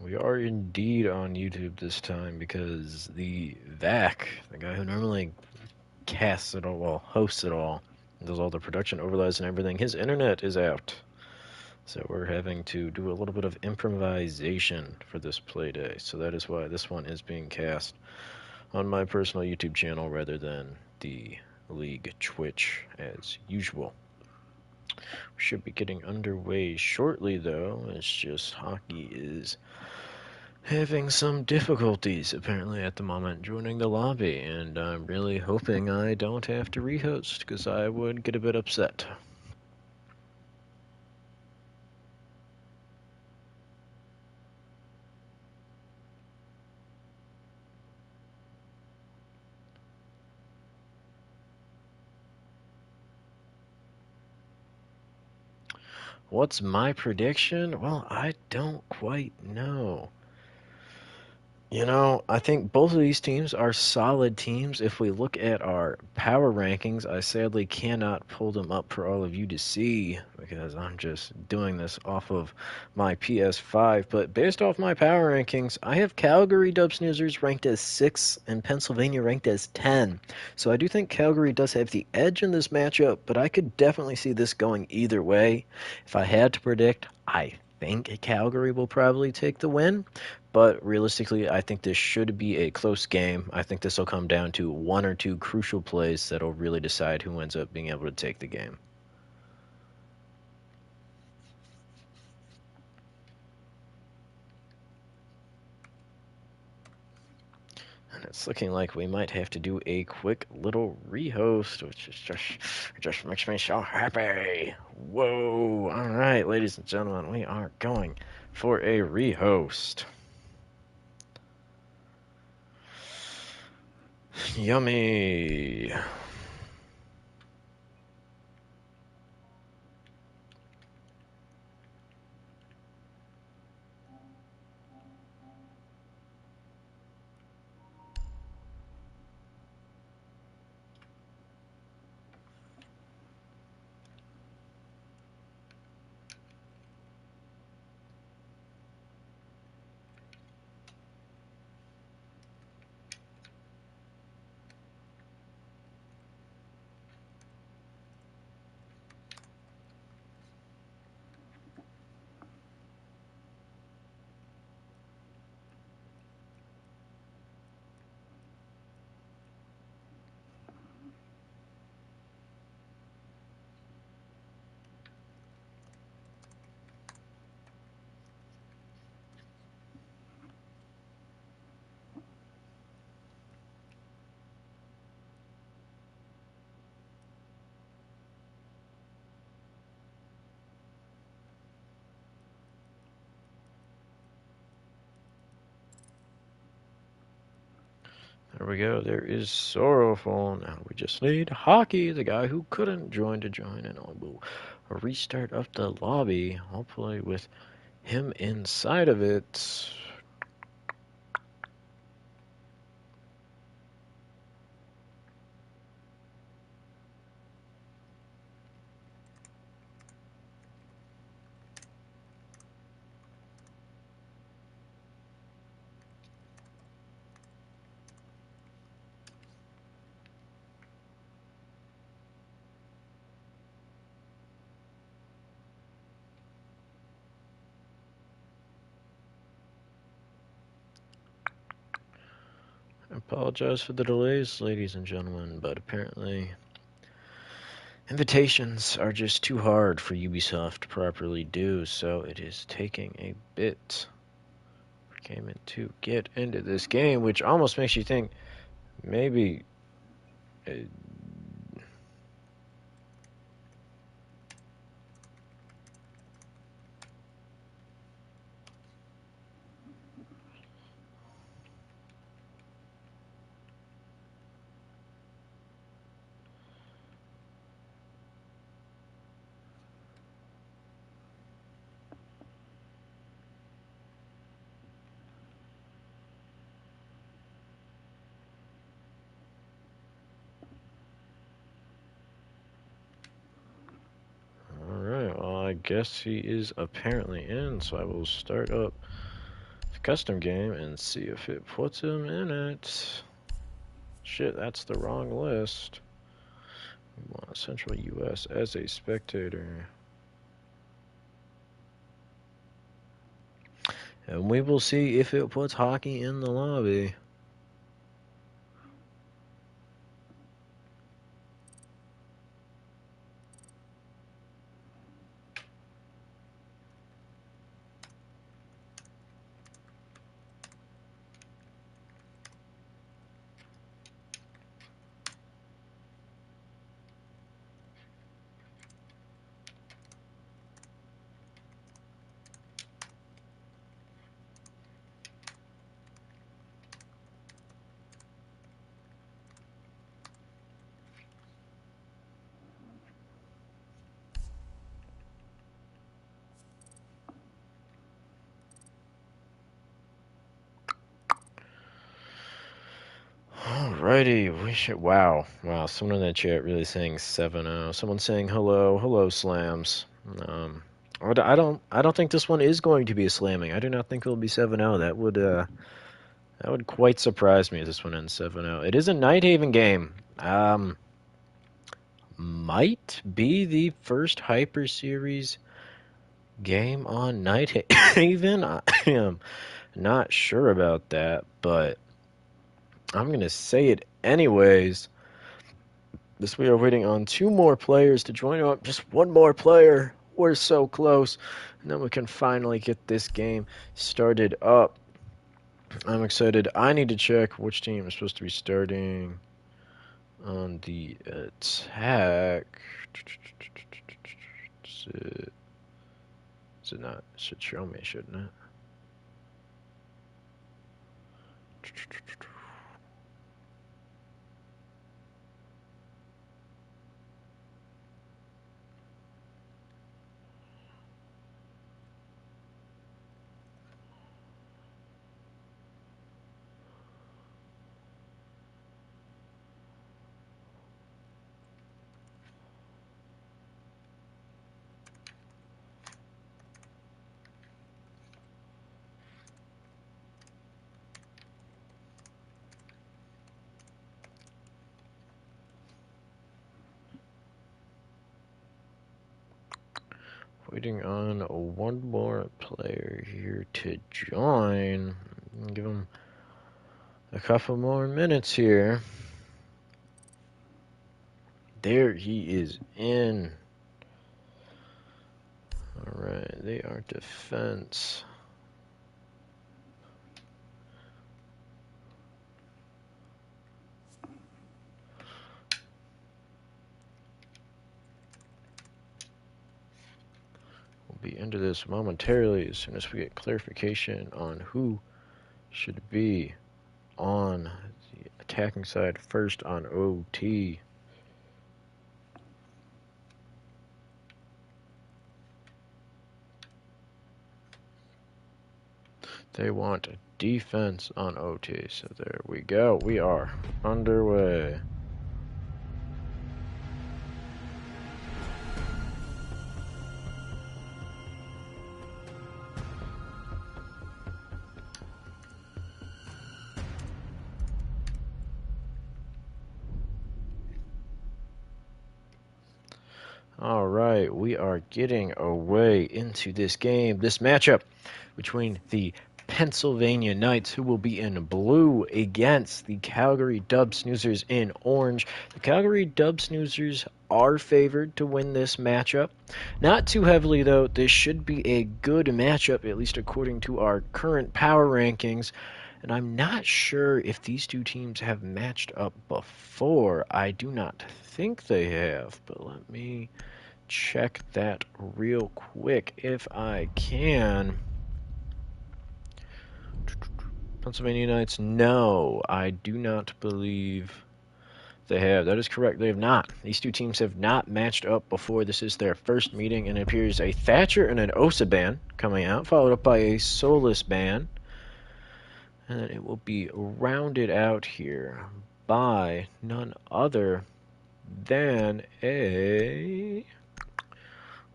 We are indeed on YouTube this time because the VAC, the guy who normally casts it all, well, hosts it all, does all the production overlays and everything, his internet is out. So we're having to do a little bit of improvisation for this play day. So that is why this one is being cast on my personal YouTube channel rather than the League Twitch as usual. We should be getting underway shortly, though. It's just hockey is having some difficulties apparently at the moment joining the lobby, and I'm really hoping I don't have to rehost because I would get a bit upset. What's my prediction? Well, I don't quite know. You know, I think both of these teams are solid teams. If we look at our power rankings, I sadly cannot pull them up for all of you to see because I'm just doing this off of my PS5. But based off my power rankings, I have Calgary Snoozers ranked as 6 and Pennsylvania ranked as 10. So I do think Calgary does have the edge in this matchup, but I could definitely see this going either way. If I had to predict, I think Calgary will probably take the win. But realistically, I think this should be a close game. I think this will come down to one or two crucial plays that'll really decide who ends up being able to take the game. And it's looking like we might have to do a quick little rehost, which is just makes me so happy. Whoa! All right, ladies and gentlemen, we are going for a rehost. Yummy. There we go. There is Sorrowful. Now we just need Hockey, the guy who couldn't join to join, and we'll restart up the lobby, hopefully with him inside of it. I apologize for the delays, ladies and gentlemen, but apparently invitations are just too hard for Ubisoft to properly do, so it is taking a bit for Cayman to get into this game, which almost makes you think maybe Alright, well, I guess he is apparently in, so I will start up the custom game and see if it puts him in it. Shit, that's the wrong list. We want Central US as a spectator. And we will see if it puts Hockey in the lobby. Alrighty, we should. Wow, someone in the chat really saying 7-0. Someone saying hello, slams. I don't think this one is going to be a slamming. I do not think it'll be 7-0. That would quite surprise me if this one ends 7-0. It is a Nighthaven game. Might be the first Hyper Series game on Nighthaven. I am not sure about that, but I'm going to say it anyways. This we are waiting on 2 more players to join up. Just 1 more player. We're so close. And then we can finally get this game started up. I'm excited. I need to check which team is supposed to be starting on the attack. Is it not? It should show me, shouldn't it? Waiting on 1 more player here to join. Give him a couple more minutes here. There he is in. Alright, they are defense. We'll be into this momentarily as soon as we get clarification on who should be on the attacking side first on OT. They want defense on OT, so there we go. We are underway. All right, we are getting away into this game, this matchup between the Pennsylvania Knights, who will be in blue, against the Calgary Dub Snoozers in orange. The Calgary Dub Snoozers are favored to win this matchup. Not too heavily, though. This should be a good matchup, at least according to our current power rankings. And I'm not sure if these two teams have matched up before. I do not think they have, but let me check that real quick if I can. Pennsylvania Knights, no, I do not believe they have. That is correct, they have not. These two teams have not matched up before. This is their first meeting, and it appears a Thatcher and an Osa ban coming out, followed up by a Solus ban. And then it will be rounded out here by none other than a...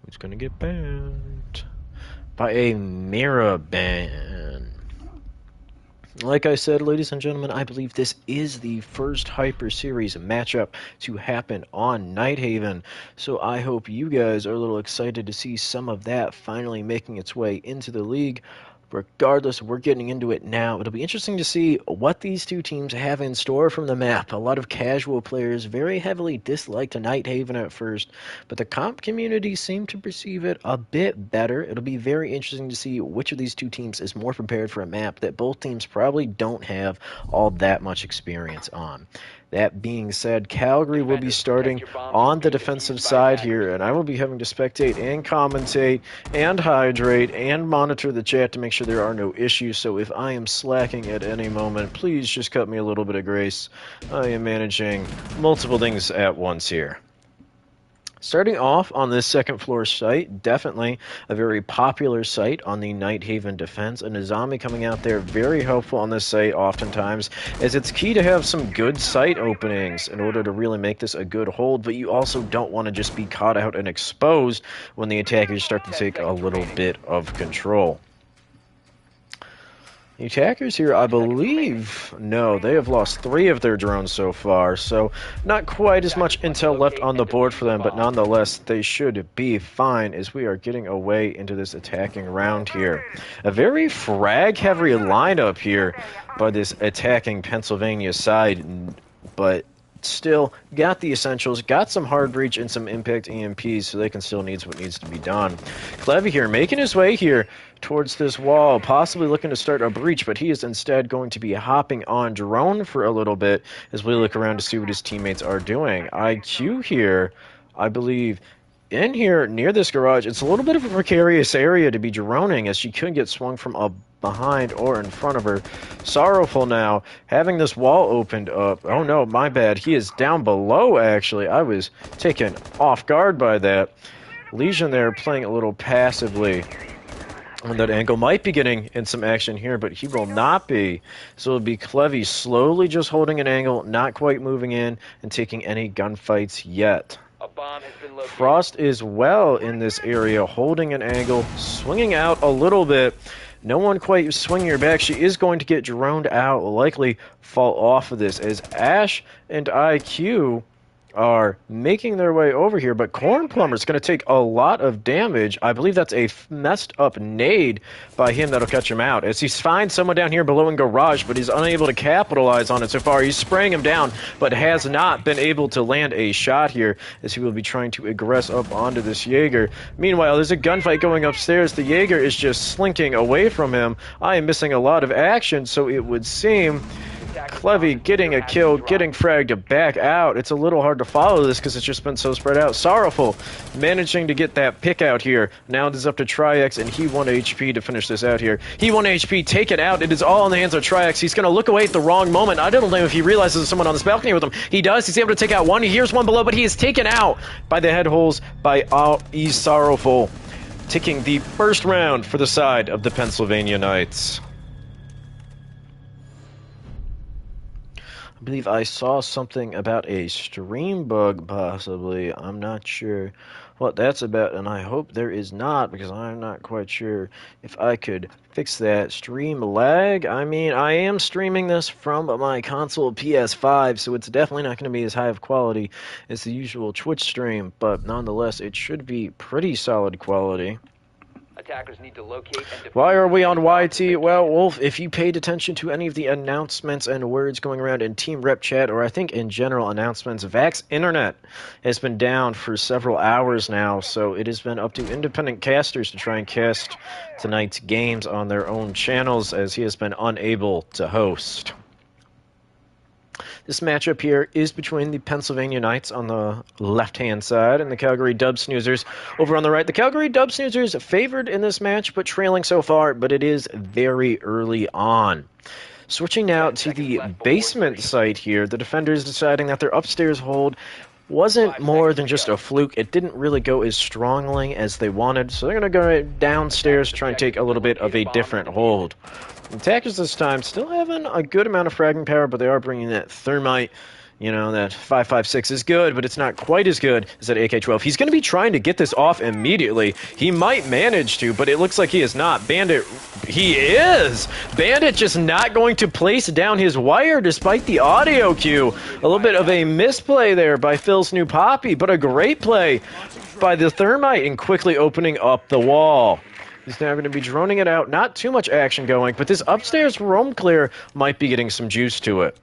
Who's going to get banned? By a Mira ban. Like I said, ladies and gentlemen, I believe this is the first Hyper Series matchup to happen on Nighthaven. So I hope you guys are a little excited to see some of that finally making its way into the league. Regardless, we're getting into it now. It'll be interesting to see what these two teams have in store from the map. A lot of casual players very heavily disliked Nighthaven at first, but the comp community seemed to perceive it a bit better. It'll be very interesting to see which of these two teams is more prepared for a map that both teams probably don't have all that much experience on. That being said, Calgary will be starting on the defensive side here, and I will be having to spectate and commentate and hydrate and monitor the chat to make sure there are no issues. So if I am slacking at any moment, please just cut me a little bit of grace. I am managing multiple things at once here. Starting off on this second floor site, definitely a very popular site on the Nighthaven defense. A Nizami coming out there, very helpful on this site oftentimes, as it's key to have some good site openings in order to really make this a good hold, but you also don't want to just be caught out and exposed when the attackers start to take a little bit of control. The attackers here, I believe, no, they have lost 3 of their drones so far, so not quite as much intel left on the board for them, but nonetheless, they should be fine as we are getting away into this attacking round here. A very frag-heavy lineup here by this attacking Pennsylvania side, but still got the essentials, got some hard breach and some impact EMPs, so they can still need what needs to be done. Clevy here making his way here towards this wall, possibly looking to start a breach, but he is instead going to be hopping on drone for a little bit as we look around to see what his teammates are doing. IQ here, I believe, in here near this garage, it's a little bit of a precarious area to be droning as she could get swung from a behind or in front of her. Sorrowful now, having this wall opened up. Oh no, my bad. He is down below, actually. I was taken off guard by that. Legion there playing a little passively on that angle. Might be getting in some action here, but he will not be. So it'll be Clevy slowly just holding an angle, not quite moving in and taking any gunfights yet. Frost is well in this area, holding an angle, swinging out a little bit. No one quite swinging her back. She is going to get droned out, will likely fall off of this as Ash and IQ are making their way over here, but Corn Plumber's going to take a lot of damage. I believe that's a messed up nade by him that'll catch him out, as he finds someone down here below in garage, but he's unable to capitalize on it so far. He's spraying him down, but has not been able to land a shot here, as he will be trying to aggress up onto this Jaeger. Meanwhile, there's a gunfight going upstairs. The Jaeger is just slinking away from him. I am missing a lot of action, so it would seem Clevy getting a kill, getting fragged back out. It's a little hard to follow this because it's just been so spread out. Sorrowful managing to get that pick out here. Now it is up to Triax, and he 1 HP to finish this out here. He 1 HP, taken out. It is all in the hands of Triax. He's going to look away at the wrong moment. I don't know if he realizes there's someone on this balcony with him. He does. He's able to take out one. He hears one below, but he is taken out by the head holes by E. Sorrowful, taking the first round for the side of the Pennsylvania Knights. I believe I saw something about a stream bug, possibly. I'm not sure what that's about, and I hope there is not, because I'm not quite sure if I could fix that. Stream lag? I mean, I am streaming this from my console PS5, so it's definitely not going to be as high of quality as the usual Twitch stream, but nonetheless, it should be pretty solid quality. Attackers need to locate and defend. Why are we on YT? Well, Wolf, if you paid attention to any of the announcements and words going around in Team Rep chat, or I think in general announcements, Vax Internet has been down for several hours now, so it has been up to independent casters to try and cast tonight's games on their own channels, as he has been unable to host. This matchup here is between the Pennsylvania Knights on the left-hand side and the Calgary Snusers over on the right. The Calgary Snusers favored in this match, but trailing so far, but it is very early on. Switching now to the basement site here, the defenders deciding that their upstairs hold wasn't more than just a fluke. It didn't really go as strongly as they wanted, so they're going to go downstairs, try and take a little bit of a different hold. Attackers this time still having a good amount of fragging power, but they are bringing that thermite. You know, that 5.56 is good, but it's not quite as good as that AK-12. He's going to be trying to get this off immediately. He might manage to, but it looks like he is not. Bandit, he is! Bandit just not going to place down his wire despite the audio cue. A little bit of a misplay there by Phil's new Poppy, but a great play by the thermite in quickly opening up the wall. He's now going to be droning it out. Not too much action going, but this upstairs roam clear might be getting some juice to it.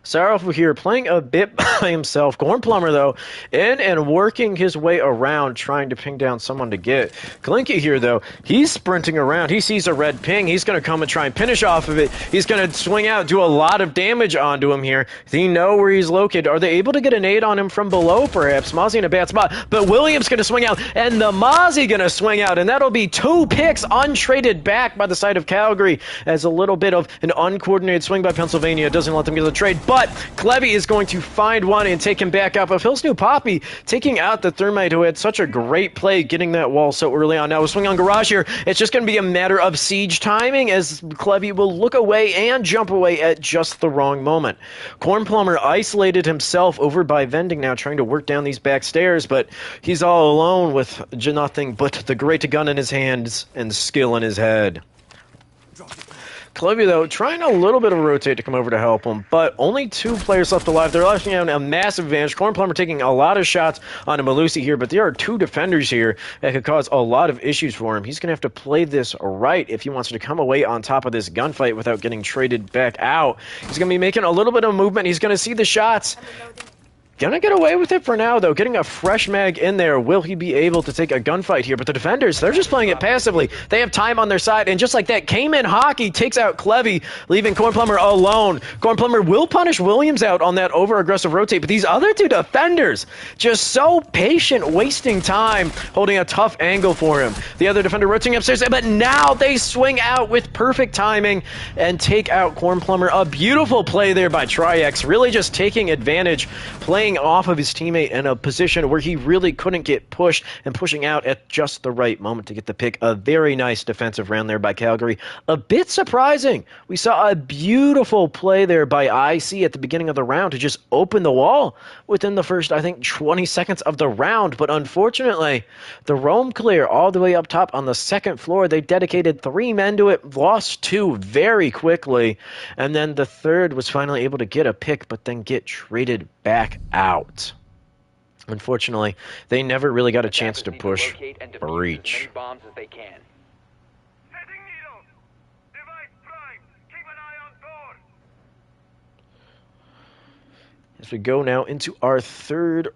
Sorrowful here playing a bit by himself. Corn Plumber, though, in and working his way around, trying to ping down someone to get. Kalinke here, though, he's sprinting around. He sees a red ping. He's going to come and try and finish off of it. He's going to swing out, do a lot of damage onto him here. They know where he's located. Are they able to get a nade on him from below, perhaps? Mozzie in a bad spot, but Williams going to swing out, and the Mozzie going to swing out, and that'll be 2 picks untraded back by the side of Calgary, as a little bit of an uncoordinated swing by Pennsylvania doesn't let them get the trade. But Clevy is going to find one and take him back up. But Phil's new Poppy taking out the thermite, who had such a great play getting that wall so early on. Now a swing on Garage here. It's just going to be a matter of siege timing, as Clevy will look away and jump away at just the wrong moment. Corn Plumber isolated himself over by Vending now, trying to work down these back stairs, but he's all alone with nothing but the great gun in his hands and skill in his head. Clevy, though, trying a little bit of a rotate to come over to help him, but only 2 players left alive. They're left out a massive advantage. Corn Plumber taking a lot of shots on a Malusi here, but there are 2 defenders here that could cause a lot of issues for him. He's going to have to play this right if he wants to come away on top of this gunfight without getting traded back out. He's going to be making a little bit of movement. He's going to see the shots. Gonna get away with it for now, though. Getting a fresh mag in there. Will he be able to take a gunfight here? But the defenders, they're just playing it passively. They have time on their side, and just like that, Cayman Hockey takes out Clevy, leaving Corn Plumber alone. Corn Plumber will punish Williams out on that over-aggressive rotate, but these other 2 defenders, just so patient, wasting time, holding a tough angle for him. The other defender rotating upstairs, but now they swing out with perfect timing and take out Corn Plumber. A beautiful play there by Triax, really just taking advantage, playing off of his teammate in a position where he really couldn't get pushed, and pushing out at just the right moment to get the pick. A very nice defensive round there by Calgary. A bit surprising. We saw a beautiful play there by IC at the beginning of the round to just open the wall within the first, I think, 20 seconds of the round, but unfortunately, the roam clear all the way up top on the 2nd floor, they dedicated 3 men to it, lost 2 very quickly, and then the 3rd was finally able to get a pick, but then get traded back out. Unfortunately, they never really got a chance to push breach. As we go now into our third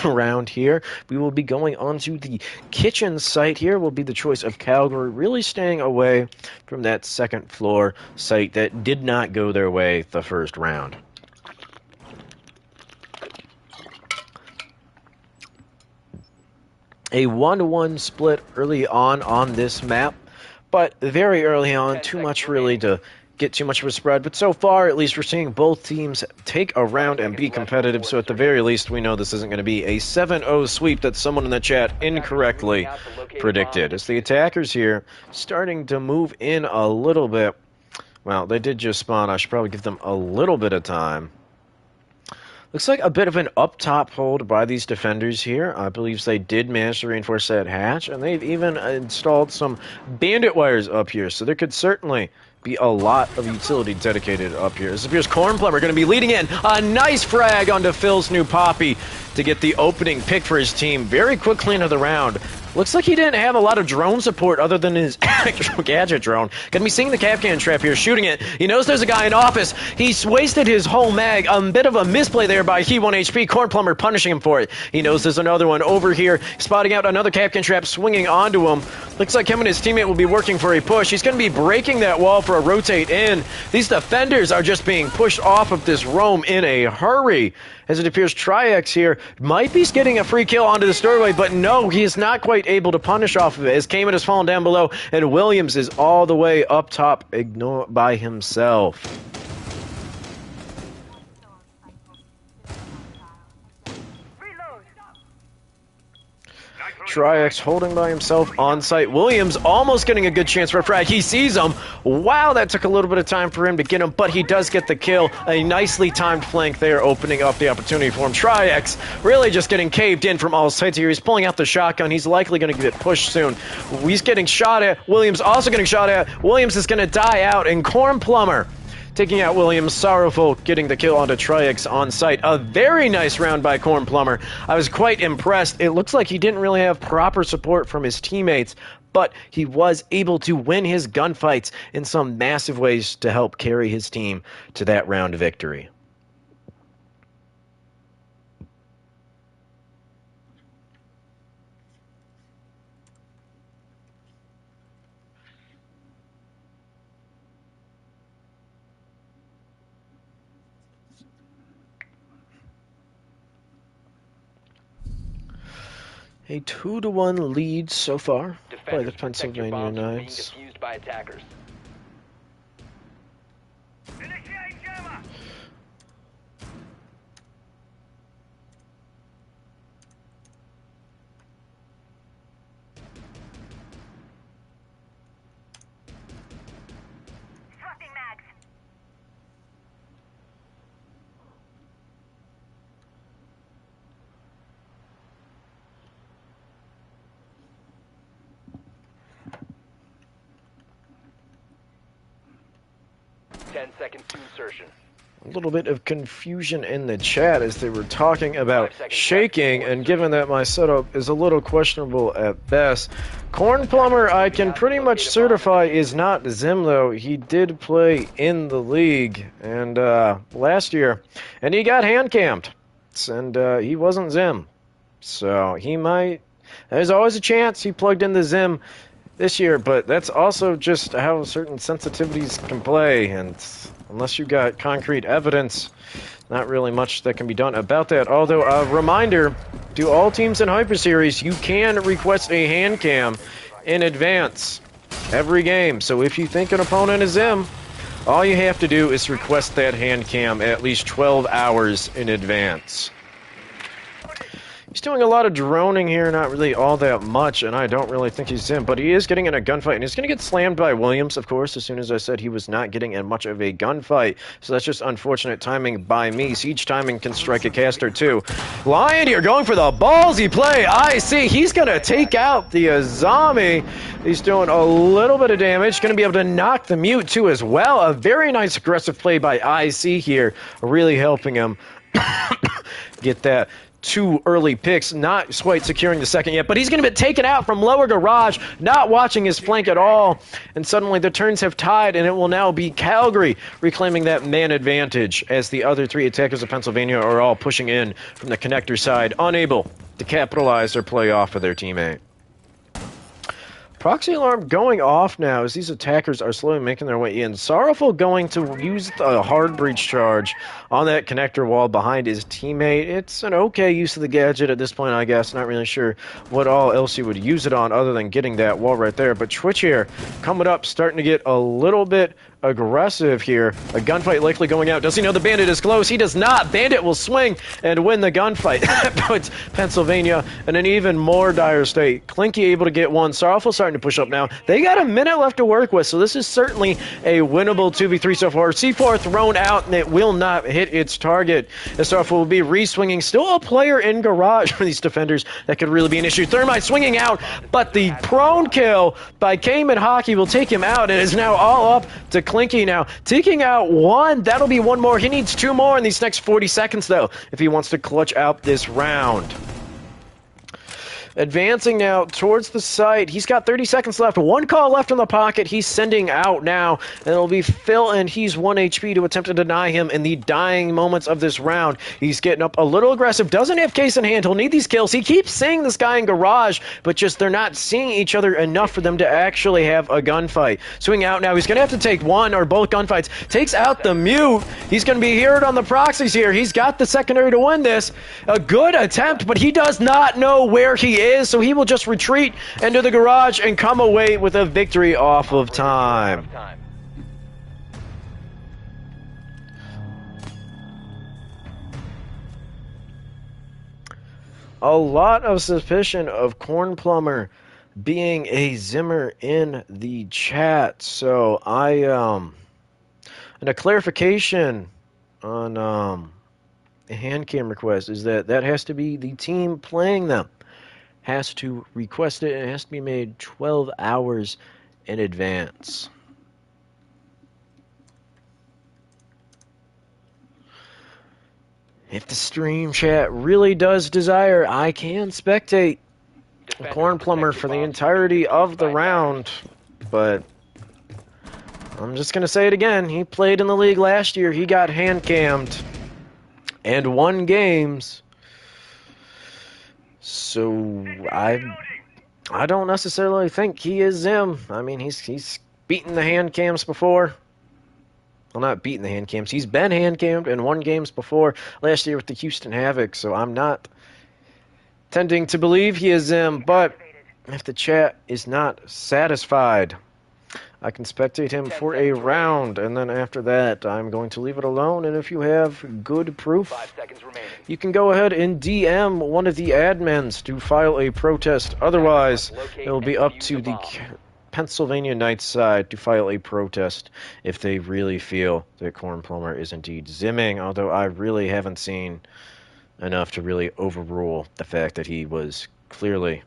round here, we will be going onto the kitchen site here. Will be the choice of Calgary, really staying away from that second floor site that did not go their way the first round. A 1-1 split early on this map, but very early on, too much really to get too much of a spread. But so far, at least, we're seeing both teams take a round and be competitive, so at the very least, we know this isn't going to be a 7-0 sweep that someone in the chat incorrectly predicted. As the attackers here starting to move in a little bit. Well, they did just spawn. I should probably give them a little bit of time. Looks like a bit of an up-top hold by these defenders here. I believe they did manage to reinforce that hatch, and they've even installed some bandit wires up here, so there could certainly be a lot of utility dedicated up here. This appears Cornplumber going to be leading in. A nice frag onto Phil's new Poppy to get the opening pick for his team very quickly into the round. Looks like he didn't have a lot of drone support other than his actual gadget drone. Gonna be seeing the Capcan trap here, shooting it. He knows there's a guy in office. He's wasted his whole mag. A bit of a misplay there by He 1 HP. Cornplumber punishing him for it. He knows there's another one over here, spotting out another Capcan trap, swinging onto him. Looks like him and his teammate will be working for a push. He's gonna be breaking that wall for a rotate in. These defenders are just being pushed off of this roam in a hurry. As it appears, Triax here might be getting a free kill onto the doorway, but no, he is not quite able to punish off of it, as Cayman has fallen down below, and Williams is all the way up top, ignored by himself. Triax holding by himself on site. Williams almost getting a good chance for a frag. He sees him. Wow, that took a little bit of time for him to get him, but he does get the kill. A nicely timed flank there, opening up the opportunity for him. Triax really just getting caved in from all sides here. He's pulling out the shotgun. He's likely going to get pushed soon. He's getting shot at. Williams also getting shot at. Williams is going to die out, and Cornplumber taking out Williams, sorrowful, getting the kill onto Triax on site. A very nice round by Cornplumber. I was quite impressed. It looks like he didn't really have proper support from his teammates, but he was able to win his gunfights in some massive ways to help carry his team to that round victory. A 2-1 lead so far by the Pennsylvania Knights. By attackers. Seconds to insertion. A little bit of confusion in the chat as they were talking about shaking, and given that my setup is a little questionable at best, Cornplumber I can pretty much certify is not Zim, though. He did play in the league and last year, and he got hand camped, and he wasn't Zim, so he might. There's always a chance he plugged in the Zim this year, but that's also just how certain sensitivities can play, and unless you got concrete evidence, not really much that can be done about that. Although, a reminder to all teams in Hyper Series, you can request a hand cam in advance every game. So if you think an opponent is Zim, all you have to do is request that hand cam at least 12 hours in advance. He's doing a lot of droning here, not really all that much, and I don't really think he's in, but he is getting in a gunfight, and he's going to get slammed by Williams, of course. As soon as I said he was not getting in much of a gunfight, so that's just unfortunate timing by me. Siege timing can strike a caster, too. Lion here going for the ballsy play. I see. He's going to take out the Azami. He's doing a little bit of damage. Going to be able to knock the mute, too, as well. A very nice aggressive play by IC here, really helping him. get that 2 early picks, not quite securing the second yet, but he's going to be taken out from lower garage, not watching his flank at all, and suddenly the turns have tied, and it will now be Calgary reclaiming that man advantage as the other 3 attackers of Pennsylvania are all pushing in from the connector side, unable to capitalize or play off of their teammate. Proxy alarm going off now as these attackers are slowly making their way in. Sorrowful going to use the hard breach charge on that connector wall behind his teammate. It's an okay use of the gadget at this point, I guess. Not really sure what all else he would use it on other than getting that wall right there. But Twitch here coming up, starting to get a little bit aggressive here. A gunfight likely going out. Does he know the bandit is close? He does not. Bandit will swing and win the gunfight. That puts Pennsylvania in an even more dire state. Clinky able to get one. Sorrowful starting to push up now. They got a minute left to work with, so this is certainly a winnable 2v3 so far. C4 thrown out, and it will not hit its target. As Sorrowful will be re-swinging. Still a player in garage for these defenders. That could really be an issue. Thermite swinging out, but the prone kill by Cayman Hockey will take him out. It is now all up to Clinky now. Taking out one. That'll be one more. He needs 2 more in these next 40 seconds, though, if he wants to clutch out this round. Advancing now towards the site. He's got 30 seconds left. 1 call left in the pocket. He's sending out now. And it'll be Phil, and he's 1 HP to attempt to deny him in the dying moments of this round. He's getting up a little aggressive. Doesn't have case in hand. He'll need these kills. He keeps seeing this guy in garage, but just they're not seeing each other enough for them to actually have a gunfight. Swing out now. He's going to have to take one or both gunfights. Takes out the mute. He's going to be heard on the proxies here. He's got the secondary to win this. A good attempt, but he does not know where he is, so he will just retreat into the garage and come away with a victory off of time. A lot of suspicion of Corn Plumber being a Zimmer in the chat, so and a clarification on a hand cam request is that has to be the team playing them has to request it, and it has to be made 12 hours in advance. If the stream chat really does desire, I can spectate Corn Plumber for the entirety of the round, but I'm just going to say it again. He played in the league last year. He got hand-cammed and won games. So I don't necessarily think he is Zim. I mean, he's beaten the hand cams before. Well, not beaten the hand cams. He's been hand cammed and won games before last year with the Houston Havoc. So I'm not tending to believe he is Zim. But if the chat is not satisfied, I can spectate him for a round, and then after that, I'm going to leave it alone. And if you have good proof, you can go ahead and DM one of the admins to file a protest. Otherwise, it will be up to the Pennsylvania Knights side to file a protest if they really feel that Corn Plumber is indeed zimming, although I really haven't seen enough to really overrule the fact that he was clearly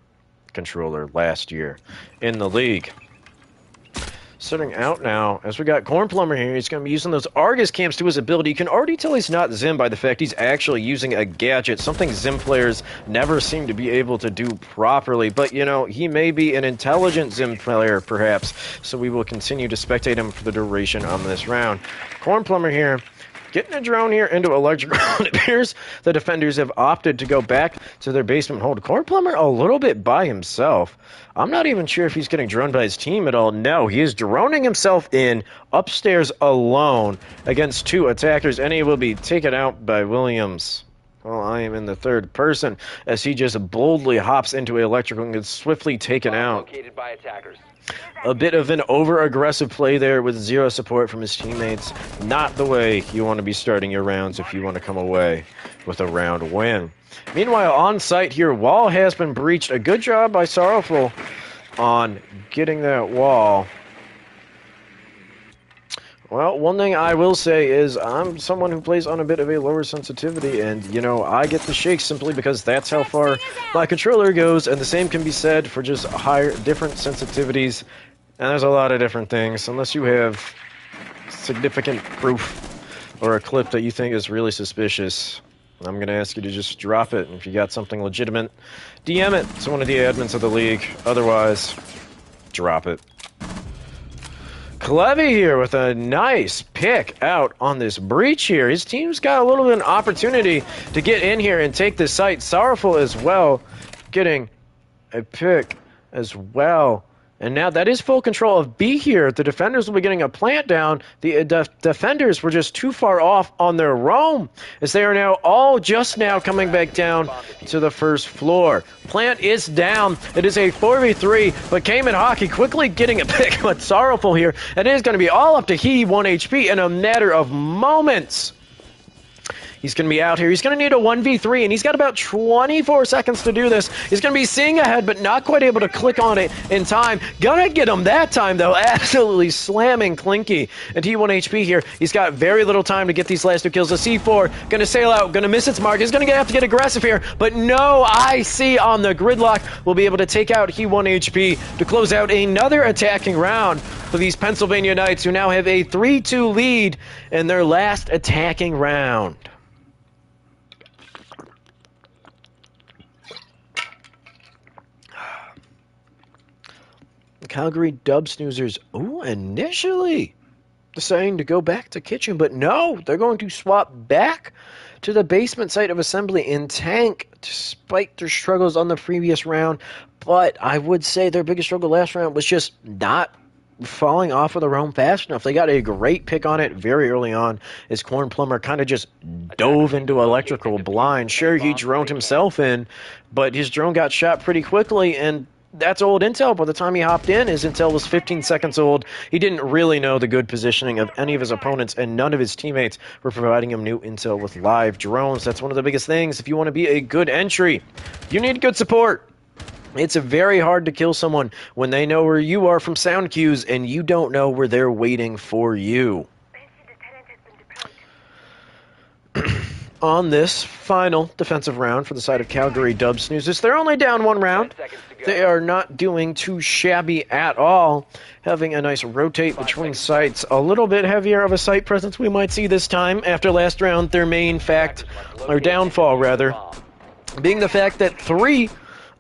controller last year in the league. Starting out now, as we got Corn Plumber here, he's going to be using those Argus cams to his ability. You can already tell he's not Zim by the fact he's actually using a gadget, something Zim players never seem to be able to do properly. But, you know, he may be an intelligent Zim player, perhaps, so we will continue to spectate him for the duration on this round. Corn Plumber here, getting a drone here into electrical. It appears the defenders have opted to go back to their basement hold. Corn Plumber a little bit by himself. I'm not even sure if he's getting droned by his team at all. No, he is droning himself in upstairs alone against 2 attackers, and he will be taken out by Williams. Well, I am in the third person as he just boldly hops into electrical and gets swiftly taken out. Located by attackers. A bit of an over-aggressive play there with 0 support from his teammates. Not the way you want to be starting your rounds if you want to come away with a round win. Meanwhile, on site here, wall has been breached. A good job by Sorrowful on getting that wall. Well, one thing I will say is I'm someone who plays on a bit of a lower sensitivity, and, you know, I get the shakes simply because that's how far my controller goes, and the same can be said for just higher, different sensitivities, and there's a lot of different things, unless you have significant proof or a clip that you think is really suspicious. I'm going to ask you to just drop it. If you got something legitimate, DM it to one of the admins of the league. Otherwise, drop it. Clevy here with a nice pick out on this breach here. His team's got a little bit of an opportunity to get in here and take this site. Sorrowful as well, getting a pick as well. And now that is full control of B here. The defenders will be getting a plant down. The defenders were just too far off on their roam, as they are now all just now coming back down to the first floor. Plant is down. It is a 4v3, but Cayman Hockey quickly getting a pick, but Sorrowful here. And it is going to be all up to he, 1 HP in a matter of moments. He's going to be out here. He's going to need a 1v3, and he's got about 24 seconds to do this. He's going to be seeing ahead, but not quite able to click on it in time. Gonna get him that time, though. Absolutely slamming Clinky. And T1 HP here. He's got very little time to get these last two kills. The C4 going to sail out, going to miss its mark. He's going to have to get aggressive here, but no IC on the gridlock will be able to take out He1 HP to close out another attacking round for these Pennsylvania Knights, who now have a 3-2 lead in their last attacking round. Calgary Dub Snoozers, initially deciding to go back to kitchen, but no, they're going to swap back to the basement site of assembly in tank, despite their struggles on the previous round. But I would say their biggest struggle last round was just not falling off of the roam fast enough. They got a great pick on it very early on, as Corn Plumber kind of just dove into electrical blind. Sure, he droned himself in, but his drone got shot pretty quickly, and that's old intel. By the time he hopped in, his intel was 15 seconds old. He didn't really know the good positioning of any of his opponents, and none of his teammates were providing him new intel with live drones. That's one of the biggest things. If you want to be a good entry, you need good support. It's very hard to kill someone when they know where you are from sound cues, and you don't know where they're waiting for you. On this final defensive round for the side of Calgary Dub Snoozers, they're only down one round. They are not doing too shabby at all, having a nice rotate between sites. A little bit heavier of a site presence we might see this time after last round. Their main fact, or downfall rather, being the fact that 3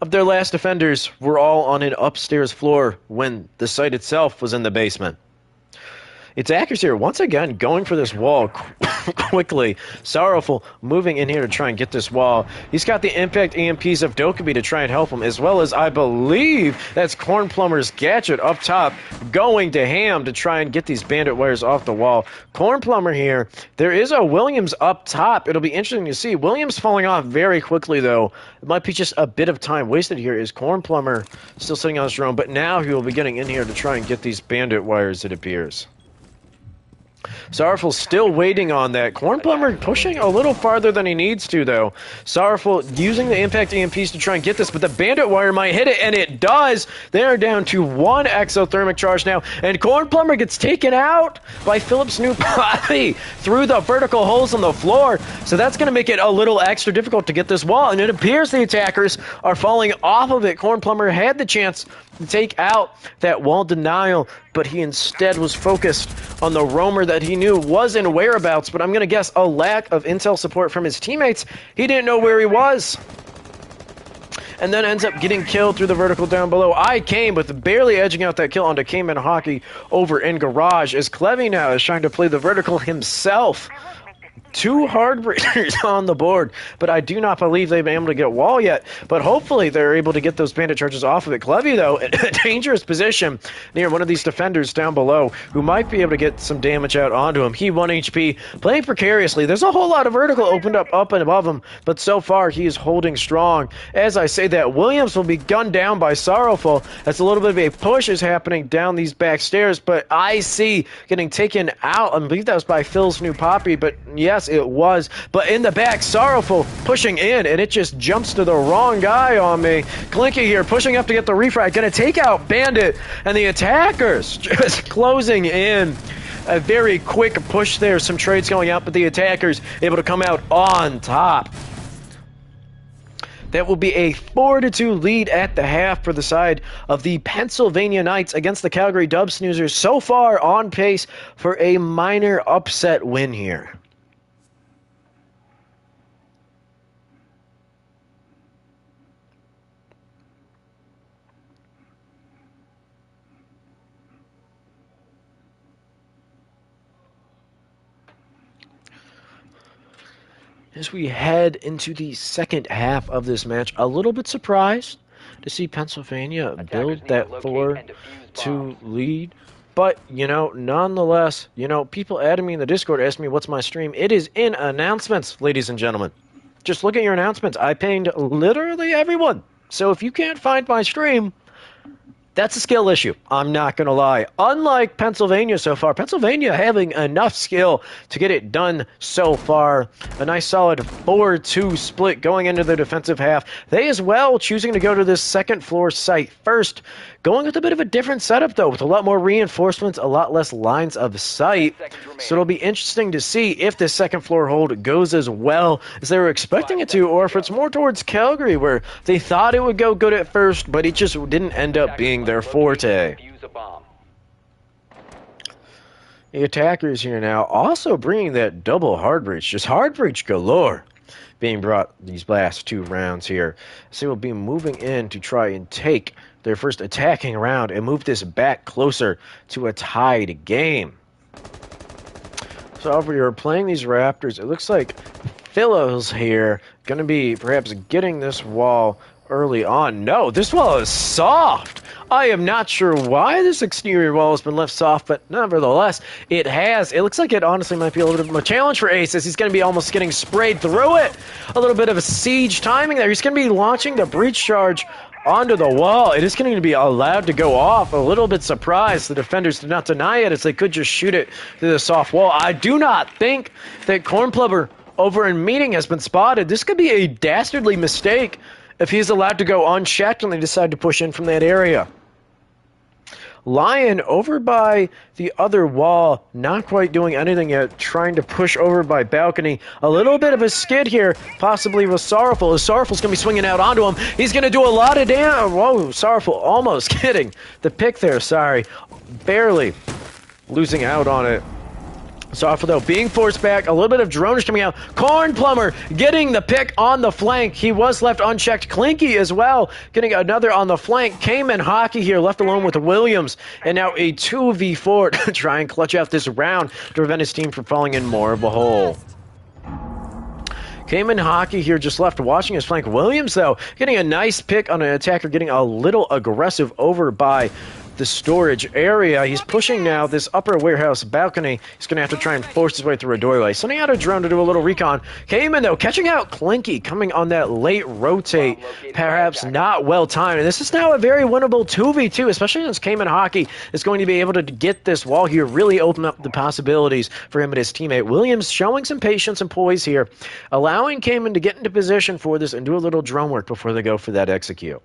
of their last defenders were all on an upstairs floor when the site itself was in the basement. It's accuracy here, once again, going for this wall quickly. Sorrowful moving in here to try and get this wall. He's got the impact EMPs of Dokkaebi to try and help him, as well as, I believe, that's Corn Plumber's gadget up top, going to ham to try and get these bandit wires off the wall. Corn Plumber here. There is a Williams up top. It'll be interesting to see. Williams falling off very quickly, though. It might be just a bit of time wasted here. Is Corn Plumber still sitting on his drone, but now he will be getting in here to try and get these bandit wires, it appears. Sorrowful still waiting on that. Corn Plumber pushing a little farther than he needs to, though. Sorrowful using the impact EMPs to try and get this, but the bandit wire might hit it, and it does. They are down to 1 exothermic charge now, and Corn Plumber gets taken out by Philip's new Poppy through the vertical holes on the floor. So that's going to make it a little extra difficult to get this wall, and it appears the attackers are falling off of it. Corn Plumber had the chance to take out that wall denial, but he instead was focused on the roamer that he knew was in whereabouts, but I'm going to guess a lack of intel support from his teammates. He didn't know where he was, and then ends up getting killed through the vertical down below. I came with barely edging out that kill onto Cayman Hockey over in Garage, as Clevy now is trying to play the vertical himself. 2 hard breakers on the board, but I do not believe they've been able to get wall yet. But hopefully they're able to get those bandit charges off of it. Clevy, though, in a dangerous position near one of these defenders down below, who might be able to get some damage out onto him. He 1 HP, playing precariously. There's a whole lot of vertical opened up and above him, but so far he is holding strong. As I say that, Williams will be gunned down by Sorrowful. That's a little bit of a push is happening down these back stairs, but IC getting taken out. I believe that was by Phil's new Poppy, but yes, it was. But in the back, Sorrowful pushing in, and it just jumps to the wrong guy on me. Clinky here pushing up to get the refrag, gonna take out Bandit, and the attackers just closing in. A very quick push there, some trades going out, but the attackers able to come out on top. That will be a 4-2 lead at the half for the side of the Pennsylvania Knights against the Calgary Dub Snoozers. So far on pace for a minor upset win here. As we head into the second half of this match, a little bit surprised to see Pennsylvania Attackers build need to that locate and defuse 4-2 bombs. lead. But, nonetheless, people adding me in the Discord asked me what's my stream. It is in announcements, ladies and gentlemen. Just look at your announcements. I pinged literally everyone. So if you can't find my stream, that's a skill issue. I'm not going to lie. Unlike Pennsylvania so far, Pennsylvania having enough skill to get it done so far. A nice solid 4-2 split going into the defensive half. They as well choosing to go to this second floor site first. Going with a bit of a different setup, though, with a lot more reinforcements, a lot less lines of sight. So it'll be interesting to see if this second floor hold goes as well as they were expecting it to, or if it's more towards Calgary, where they thought it would go good at first, but it just didn't end up being their forte. Defuse a bomb. The attackers here now also bringing that double hard breach, just hard breach galore being brought these last 2 rounds here. So we'll be moving in to try and take their first attacking round and move this back closer to a tied game. So over here, playing these Raptors, it looks like Philos here going to be perhaps getting this wall early on. No, this wall is soft. I am not sure why this exterior wall has been left soft, but nevertheless, it has. It looks like it honestly might be a little bit of a challenge for Ace, as he's going to be almost getting sprayed through it. A little bit of a siege timing there. He's going to be launching the breach charge onto the wall. It is going to be allowed to go off. A little bit surprised the defenders did not deny it, as they could just shoot it through the soft wall. I do not think that Cornplubber over in meeting has been spotted. This could be a dastardly mistake if he's allowed to go unchecked and they decide to push in from that area. Lion over by the other wall, not quite doing anything yet, trying to push over by balcony. A little bit of a skid here, possibly with Sorrowful, as Sorrowful's going to be swinging out onto him. He's going to do a lot of damage. Whoa, Sorrowful almost getting the pick there, sorry. Barely losing out on it. Sorrowful, though, being forced back. A little bit of dronage coming out. Cornplumber getting the pick on the flank. He was left unchecked. Clinky as well, getting another on the flank. Cayman Hockey here, left alone with Williams. And now a 2v4 to try and clutch out this round to prevent his team from falling in more of a hole. Cayman Hockey here just left watching his flank. Williams, though, getting a nice pick on an attacker, getting a little aggressive over by the storage area. He's pushing now this upper warehouse balcony. He's going to have to try and force his way through a doorway. Sending out a drone to do a little recon. Cayman, though, catching out Clinky, coming on that late rotate. Perhaps not well timed. And this is now a very winnable 2v2, especially since Cayman Hockey is going to be able to get this wall here, really open up the possibilities for him and his teammate. Williams showing some patience and poise here, allowing Cayman to get into position for this and do a little drone work before they go for that execute.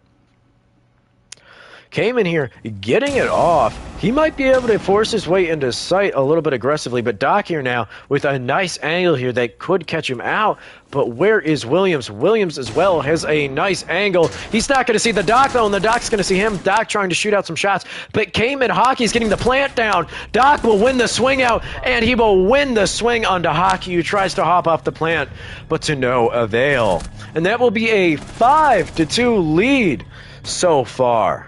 Cayman here, getting it off. He might be able to force his way into sight a little bit aggressively, but Doc here now with a nice angle here that could catch him out. But where is Williams? Williams as well has a nice angle. He's not going to see the Doc, though, and the Doc's going to see him. Doc trying to shoot out some shots, but Cayman Hockey's getting the plant down. Doc will win the swing out, and he will win the swing onto Hockey, who tries to hop off the plant, but to no avail. And that will be a 5-2 lead so far.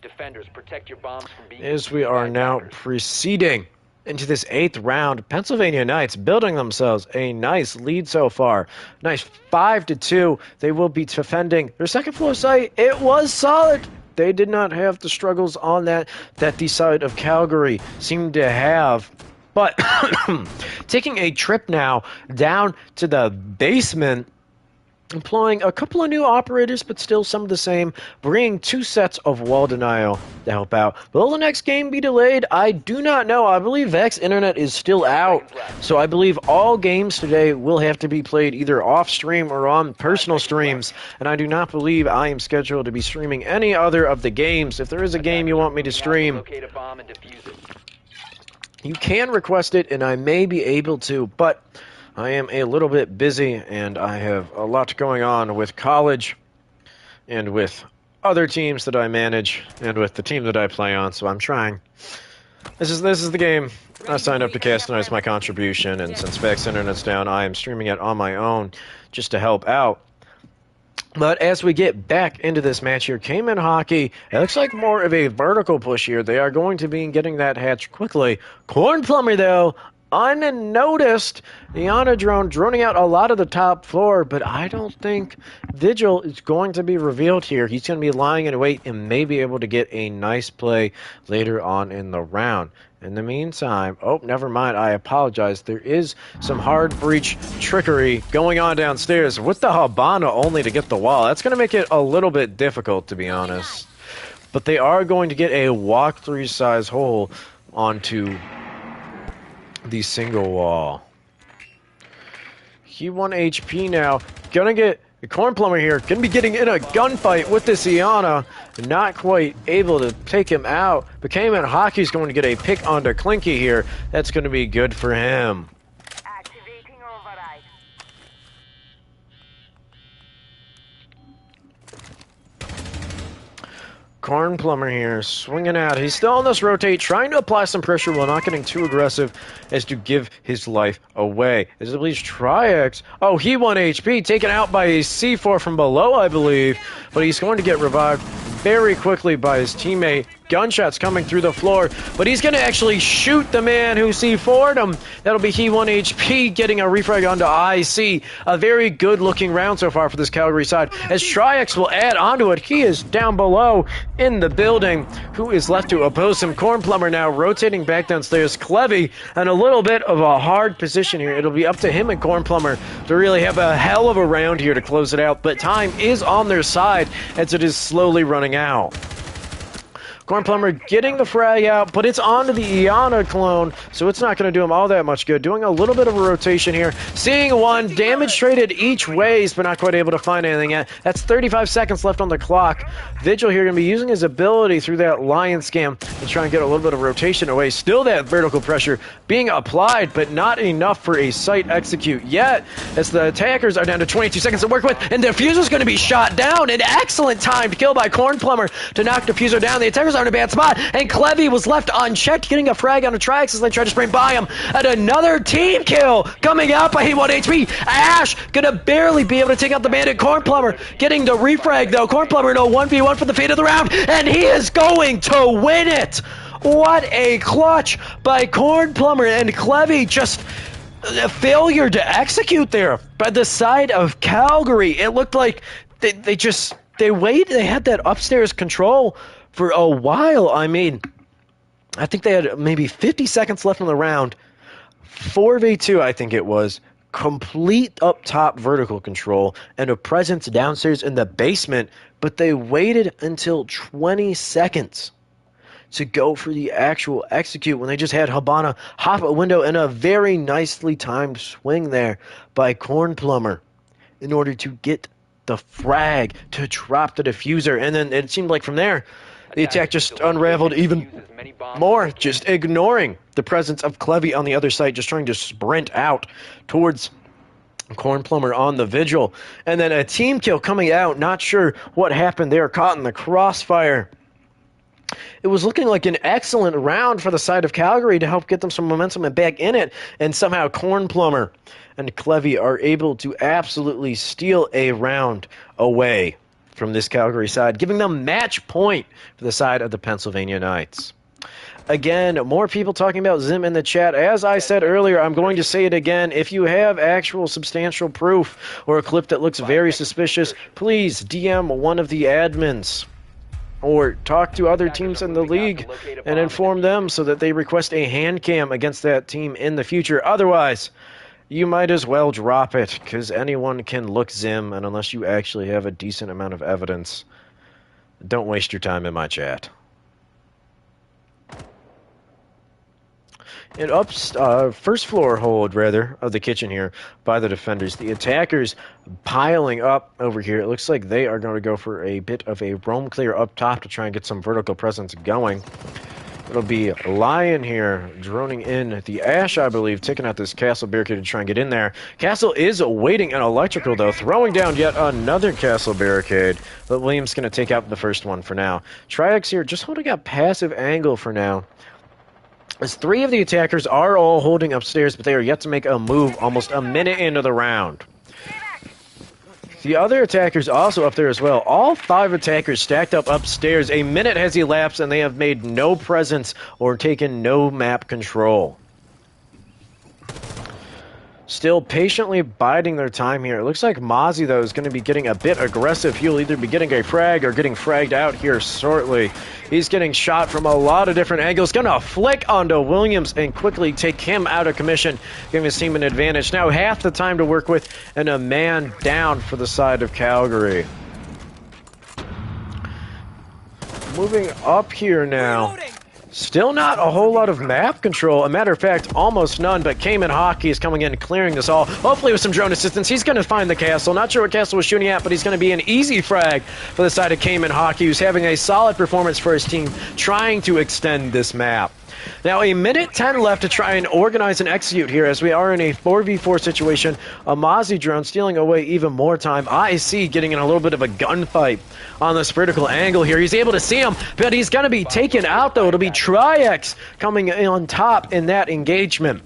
Defenders, protect your bombs from being As we are now proceeding into this 8th round, Pennsylvania Knights building themselves a nice lead so far. Nice 5-2. They will be defending their second floor site. It was solid. They did not have the struggles on that the side of Calgary seemed to have. But taking a trip now down to the basement, employing a couple of new operators, but still some of the same, bringing 2 sets of wall denial to help out. Will the next game be delayed? I do not know. I believe Vex Internet is still out, so I believe all games today will have to be played either off-stream or on personal streams, and I do not believe I am scheduled to be streaming any other of the games. If there is a game you want me to stream, locate a bomb and defuse it. you can request it, and I may be able to, but I am a little bit busy, and I have a lot going on with college and with other teams that I manage and with the team that I play on, so I'm trying. This is the game I signed up to cast tonight as my contribution, and since Vex Internet's down, I am streaming it on my own just to help out. But as we get back into this match here, Cayman Hockey, it looks like more of a vertical push here. They are going to be getting that hatch quickly. Corn Plumber, though, unnoticed. The Iana drone droning out a lot of the top floor, but I don't think Vigil is going to be revealed here. He's going to be lying in wait and may be able to get a nice play later on in the round. In the meantime, oh, never mind, I apologize. There is some hard breach trickery going on downstairs with the Habana only to get the wall. That's going to make it a little bit difficult, to be honest. But they are going to get a walkthrough size hole onto the single wall. He 1 HP now. Gonna get the Corn Plumber here. Gonna be getting in a gunfight with this Iana. Not quite able to take him out. But Cayman Hockey's going to get a pick onto Clinky here. That's going to be good for him. Activating override. Corn Plumber here, swinging out. He's still on this rotate, trying to apply some pressure while not getting too aggressive as to give his life away. As it believes Triax. Oh, he 1 HP, taken out by a C4 from below, I believe. But he's going to get revived very quickly by his teammate. Gunshots coming through the floor, but he's going to actually shoot the man who C4'd him. That'll be he 1 HP getting a refrag onto IC. A very good looking round so far for this Calgary side. As Triax will add onto it, he is down below in the building. Who is left to oppose him? Corn Plumber now rotating back downstairs. Clevy in a little bit of a hard position here. It'll be up to him and Corn Plumber to really have a hell of a round here to close it out, but time is on their side as it is slowly running out. Corn Plumber getting the frag out, but it's onto the Iana clone, so it's not going to do him all that much good. Doing a little bit of a rotation here. Seeing one, damage traded each ways, but not quite able to find anything yet. That's 35 seconds left on the clock. Vigil here going to be using his ability through that lion scam to try and get a little bit of rotation away. Still that vertical pressure being applied, but not enough for a site execute yet, as the attackers are down to 22 seconds to work with, and the Diffuser's going to be shot down. An excellent time to kill by Corn Plumber to knock Diffuser down. The attackers are in a bad spot, and Clevy was left unchecked, getting a frag on a Triax as they try to sprint by him. And another team kill coming out by he 1 HP. Ash gonna barely be able to take out the bandit. Corn Plumber getting the refrag though. Corn Plumber in a 1v1 for the fate of the round, and he is going to win it. What a clutch by Corn Plumber, and Clevy just a failure to execute there by the side of Calgary. It looked like they waited. They had that upstairs control for a while. I mean, I think they had maybe 50 seconds left in the round. 4v2, I think it was. Complete up top vertical control and a presence downstairs in the basement, but they waited until 20 seconds to go for the actual execute when they just had Habana hop a window and a very nicely timed swing there by Corn Plumber in order to get the frag to drop the diffuser. And then it seemed like from there, the attack just unraveled even more, just ignoring the presence of Clevy on the other side, just trying to sprint out towards Corn Plumber on the Vigil. And then a team kill coming out, not sure what happened there, caught in the crossfire. It was looking like an excellent round for the side of Calgary to help get them some momentum and back in it, and somehow Corn Plumber and Clevy are able to absolutely steal a round away from this Calgary side, giving them match point for the side of the Pennsylvania Knights. Again, more people talking about Zim in the chat. As I said earlier, I'm going to say it again. If you have actual substantial proof or a clip that looks very suspicious, please DM one of the admins or talk to other teams in the league and inform them so that they request a hand cam against that team in the future. Otherwise, you might as well drop it, because anyone can look Zim, and unless you actually have a decent amount of evidence, don't waste your time in my chat. And first floor hold, rather, of the kitchen here by the defenders. The attackers piling up over here. It looks like they are going to go for a bit of a roam clear up top to try and get some vertical presence going. It'll be Lion here, droning in the Ash, I believe, taking out this Castle barricade to try and get in there. Castle is waiting an electrical, though, throwing down yet another Castle barricade. But Williams going to take out the first one for now. Triax here just holding a passive angle for now. As 3 of the attackers are all holding upstairs, but they are yet to make a move almost a minute into the round. The other attackers also up there as well. All 5 attackers stacked up upstairs. A minute has elapsed and they have made no presence or taken no map control. Still patiently biding their time here. It looks like Mozzie, though, is going to be getting a bit aggressive. He'll either be getting a frag or getting fragged out here shortly. He's getting shot from a lot of different angles. Going to flick onto Williams and quickly take him out of commission, giving his team an advantage. Now half the time to work with and a man down for the side of Calgary. Moving up here now. Still not a whole lot of map control. A matter of fact, almost none, but Cayman Hockey is coming in and clearing this all. Hopefully with some drone assistance, he's going to find the castle. Not sure what castle was shooting at, but he's going to be an easy frag for the side of Cayman Hockey, who's having a solid performance for his team, trying to extend this map. Now, a minute 10 left to try and organize and execute here as we are in a 4v4 situation. A Mozzie drone stealing away even more time. IC getting in a little bit of a gunfight on this vertical angle here. He's able to see him, but he's going to be taken out, though. It'll be Triax coming on top in that engagement.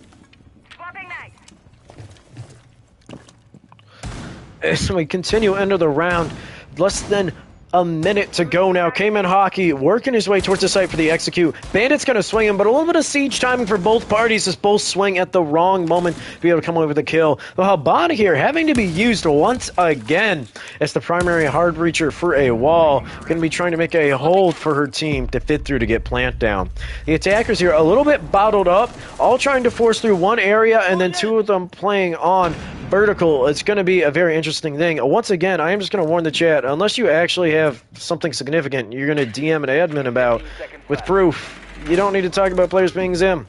As we continue into the round, less than a minute to go now. Cayman Hockey working his way towards the site for the execute. Bandit's going to swing him, but a little bit of siege timing for both parties as both swing at the wrong moment to be able to come away with a kill. The Habana here having to be used once again as the primary hard breacher for a wall. Going to be trying to make a hold for her team to fit through to get plant down. The attackers here a little bit bottled up, all trying to force through one area and then 2 of them playing on vertical. It's going to be a very interesting thing. Once again, I am just going to warn the chat, unless you actually have something significant you're going to DM an admin about with proof, you don't need to talk about players being Zim.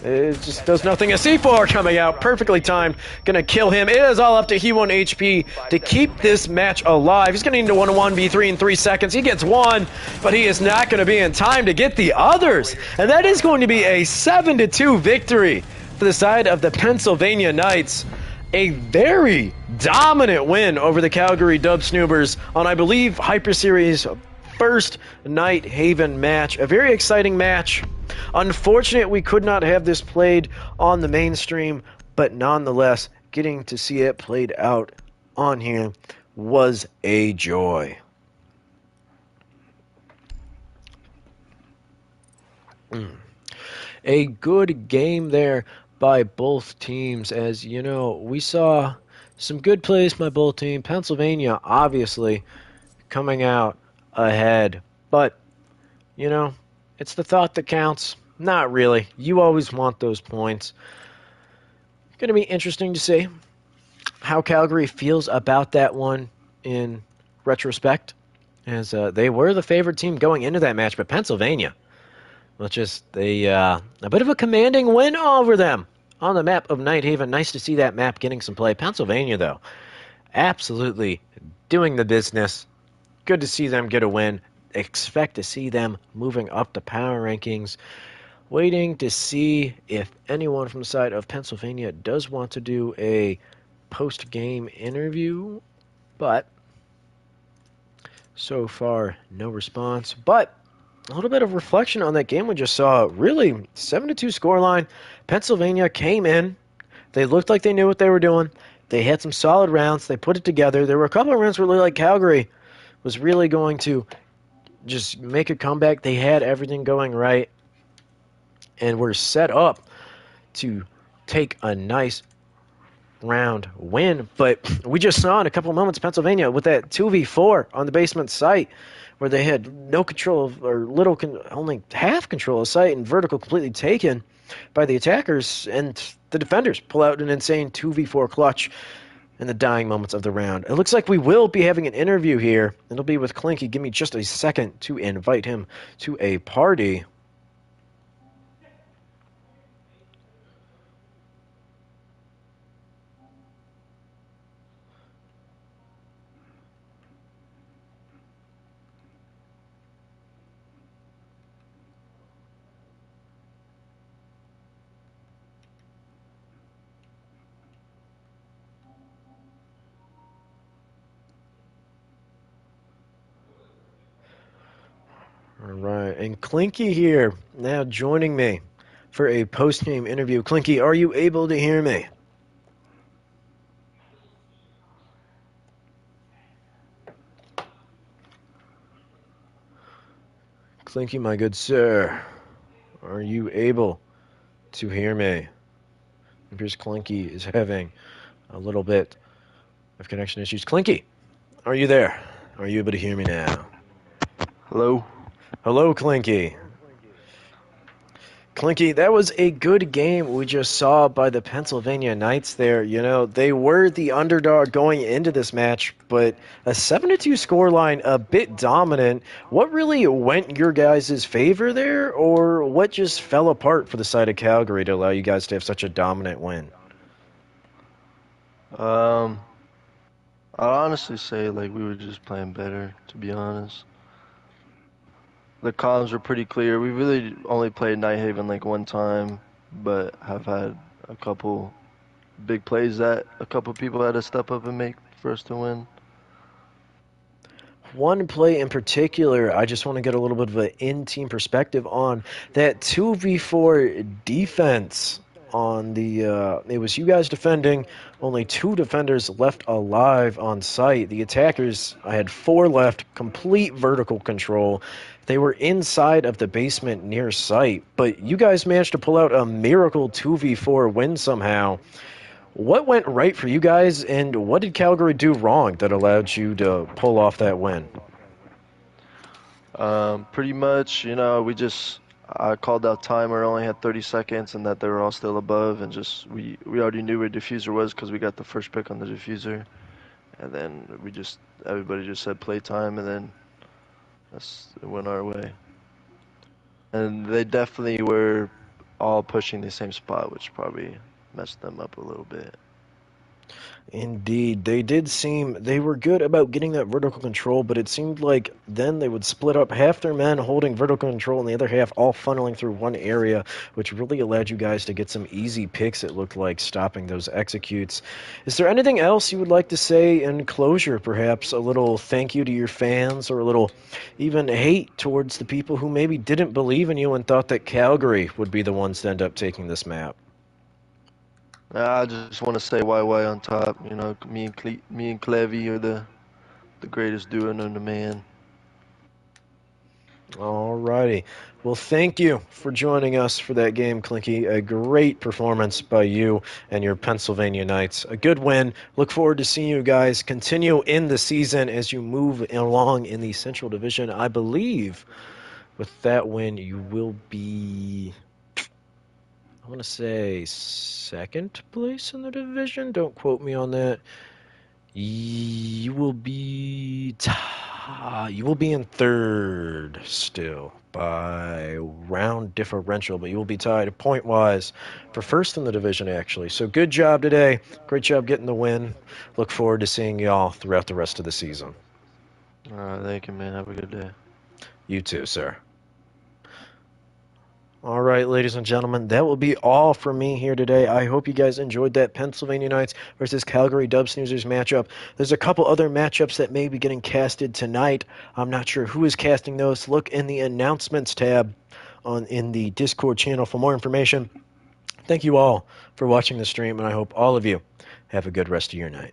It just does nothing. A C4 coming out, perfectly timed, going to kill him. It is all up to He1 HP to keep this match alive. He's going to need to 1-1v3 in 3 seconds. He gets 1, but he is not going to be in time to get the others. And that is going to be a 7-2 victory for the side of the Pennsylvania Knights. A very dominant win over the Calgary Dub Snoobers on, I believe, Hyper Series' first Night Haven match. A very exciting match. Unfortunate we could not have this played on the mainstream, but nonetheless, getting to see it played out on here was a joy. A good game there by both teams. As you know, we saw some good plays by both teams. Pennsylvania obviously coming out ahead, but you know, it's the thought that counts. Not really. You always want those points. It's going to be interesting to see how Calgary feels about that one in retrospect, as they were the favorite team going into that match, but Pennsylvania, well, just a bit of a commanding win over them on the map of Night Haven. Nice to see that map getting some play. Pennsylvania, though, absolutely doing the business. Good to see them get a win. Expect to see them moving up the power rankings. Waiting to see if anyone from the side of Pennsylvania does want to do a post-game interview, but so far, no response. But a little bit of reflection on that game we just saw. Really, 7-2 scoreline. Pennsylvania came in. They looked like they knew what they were doing. They had some solid rounds. They put it together. There were a couple of rounds where it looked like Calgary was really going to just make a comeback. They had everything going right and were set up to take a nice round win. But we just saw in a couple of moments Pennsylvania with that 2v4 on the basement site where they had no control of, or only half control of site, and vertical completely taken by the attackers, and the defenders pull out an insane 2v4 clutch in the dying moments of the round. It looks like we will be having an interview here. It'll be with Clinky. Give me just a second to invite him to a party. right. And Clinky here, now joining me for a post-game interview. Clinky, are you able to hear me? Clinky, my good sir, are you able to hear me? It appears Clinky is having a little bit of connection issues. Clinky, are you there? Are you able to hear me now? Hello? Hello, Clinky. Clinky, that was a good game we just saw by the Pennsylvania Knights there. You know, they were the underdog going into this match, but a 7-2 scoreline, a bit dominant. What really went your guys' favor there, or what just fell apart for the side of Calgary to allow you guys to have such a dominant win? I'd honestly say like we were just playing better, to be honest. The comms were pretty clear. We really only played Nighthaven like one time, but have had a couple big plays that a couple people had to step up and make for us to win. One play in particular, I just want to get a little bit of an in-team perspective on that 2v4 defense on the it was you guys defending, only 2 defenders left alive on site. The attackers, I had 4 left, complete vertical control. They were inside of the basement near site, but you guys managed to pull out a miracle 2v4 win somehow. What went right for you guys, and what did Calgary do wrong that allowed you to pull off that win? Pretty much, I called out timer, only had 30 seconds, and that they were all still above, and just we already knew where diffuser was because we got the first pick on the diffuser, and then everybody just said playtime, and then it went our way. And they definitely were all pushing the same spot, which probably messed them up a little bit. Indeed, they were good about getting that vertical control, but it seemed like then they would split up half their men holding vertical control and the other half all funneling through one area, which really allowed you guys to get some easy picks, it looked like, stopping those executes. Is there anything else you would like to say in closure, perhaps a little thank you to your fans or a little even hate towards the people who maybe didn't believe in you and thought that Calgary would be the ones to end up taking this map? I just want to say YY on top. Me and Clevy are the greatest duo known to man. Alrighty. Well, thank you for joining us for that game, Clinky. A great performance by you and your Pennsylvania Knights. A good win. Look forward to seeing you guys continue in the season as you move along in the Central Division. I believe with that win, you will be, I want to say, second place in the division. Don't quote me on that. You will be in third still by round differential, but you will be tied point-wise for first in the division, actually. So good job today. Great job getting the win. Look forward to seeing y'all throughout the rest of the season. All right, thank you, man. Have a good day. You too, sir. All right, ladies and gentlemen, that will be all for me here today. I hope you guys enjoyed that Pennsylvania Knights versus Calgary Snoozers matchup. There's a couple other matchups that may be getting casted tonight. I'm not sure who is casting those. Look in the announcements tab in the Discord channel for more information. Thank you all for watching the stream, and I hope all of you have a good rest of your night.